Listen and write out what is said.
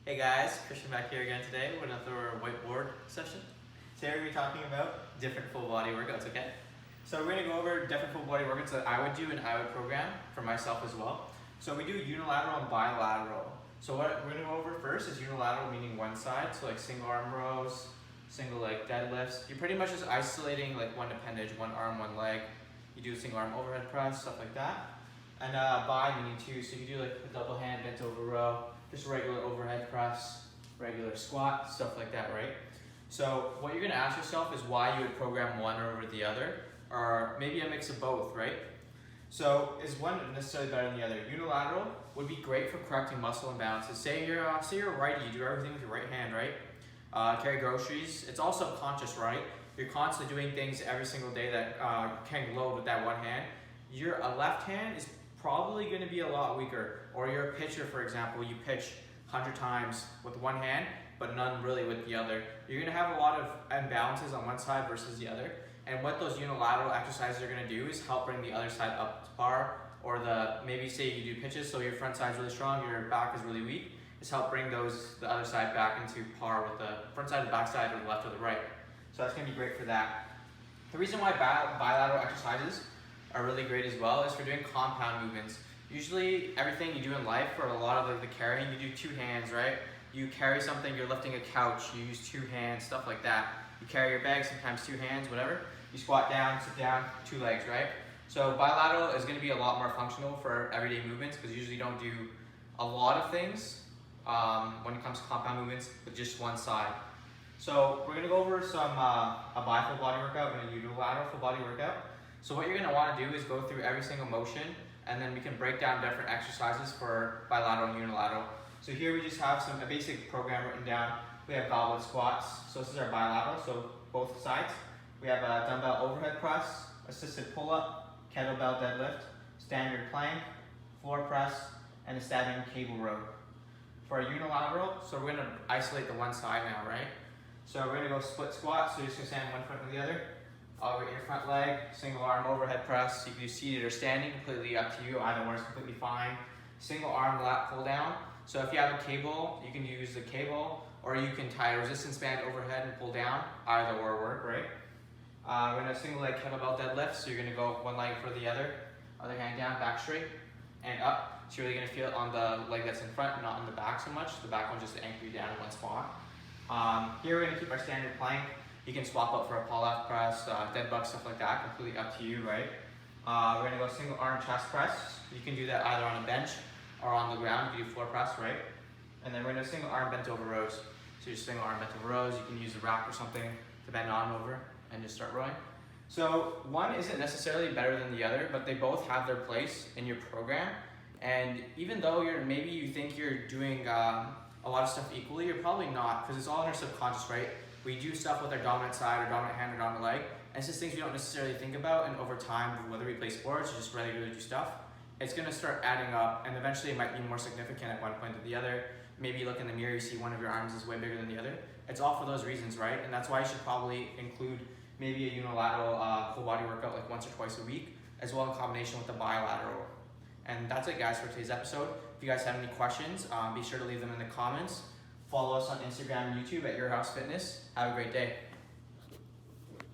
Hey guys, Christian back here again today with another whiteboard session. Today we're going to be talking about different full body workouts, okay? So we're going to go over different full body workouts that I would do and I would program for myself as well. So we do unilateral and bilateral. So what we're going to go over first is unilateral, meaning one side, so like single arm rows, single leg deadlifts. You're pretty much just isolating like one appendage, one arm, one leg. You do a single arm overhead press, stuff like that. And bi meaning two, so you do like a double hand bent over row, just regular overhead press, regular squat, stuff like that, right? So what you're gonna ask yourself is why you would program one over the other, or maybe a mix of both, right? So is one necessarily better than the other? Unilateral would be great for correcting muscle imbalances. Say you're righty, you do everything with your right hand, right? Carry groceries, it's all subconscious, right? You're constantly doing things every single day that can load with that one hand. Your left hand is probably going to be a lot weaker, or you're a pitcher, for example, you pitch 100 times with one hand but none really with the other. You're going to have a lot of imbalances on one side versus the other, and what those unilateral exercises are going to do is help bring the other side up to par, or maybe say you do pitches, so your front side's really strong, your back is really weak, is help bring the other side back into par with the front side, the back side, or the left or the right. So that's going to be great for that. The reason why bilateral exercises are really great as well is for doing compound movements. Usually everything you do in life, for a lot of the carrying, you do two hands, right? You carry something, you're lifting a couch, you use two hands, stuff like that. You carry your bag, sometimes two hands, whatever. You squat down, sit down, two legs, right? So bilateral is going to be a lot more functional for everyday movements, because you usually don't do a lot of things when it comes to compound movements with just one side. So we're going to go over a bi full body workout and a unilateral full body workout. So what you're going to want to do is go through every single motion, and then we can break down different exercises for bilateral and unilateral. So here we just have a basic program written down. We have goblet squats, so this is our bilateral, so both sides. We have a dumbbell overhead press, assisted pull-up, kettlebell deadlift, standard plank, floor press, and a standing cable row. For a unilateral, so we're going to isolate the one side now, right? So we're going to go split squat, so you're just going to stand one foot with the other. Elevate your front leg, single arm overhead press. You can do seated or standing, completely up to you. Either one is completely fine. Single arm lat pull down. So if you have a cable, you can use the cable, or you can tie a resistance band overhead and pull down. Either or work, right? We're going to single leg kettlebell deadlift. So you're going to go one leg for the other hand down, back straight, and up. So you're really going to feel it on the leg that's in front, not on the back so much. The back one just to anchor you down in one spot. Here we're going to keep our standard plank. You can swap out for a pull-up press, dead bug, stuff like that, completely up to you, right? We're going to go single arm chest press. You can do that either on a bench or on the ground. You can do floor press, right? And then we're going to single arm bent over rows. So you single arm bent over rows. You can use a rack or something to bend on over and just start rowing. So one isn't necessarily better than the other, but they both have their place in your program. And even though maybe you think you're doing a lot of stuff equally, you're probably not, because it's all in our subconscious, right? We do stuff with our dominant side or dominant hand or dominant leg, and it's just things we don't necessarily think about, and over time, whether we play sports or just regularly do stuff, it's going to start adding up, and eventually it might be more significant at one point than the other. Maybe you look in the mirror, you see one of your arms is way bigger than the other. It's all for those reasons, right? And that's why you should probably include maybe a unilateral full body workout like once or twice a week, as well in combination with the bilateral. And that's it, guys, for today's episode. If you guys have any questions, be sure to leave them in the comments. Follow us on Instagram and YouTube at Your House Fitness. Have a great day.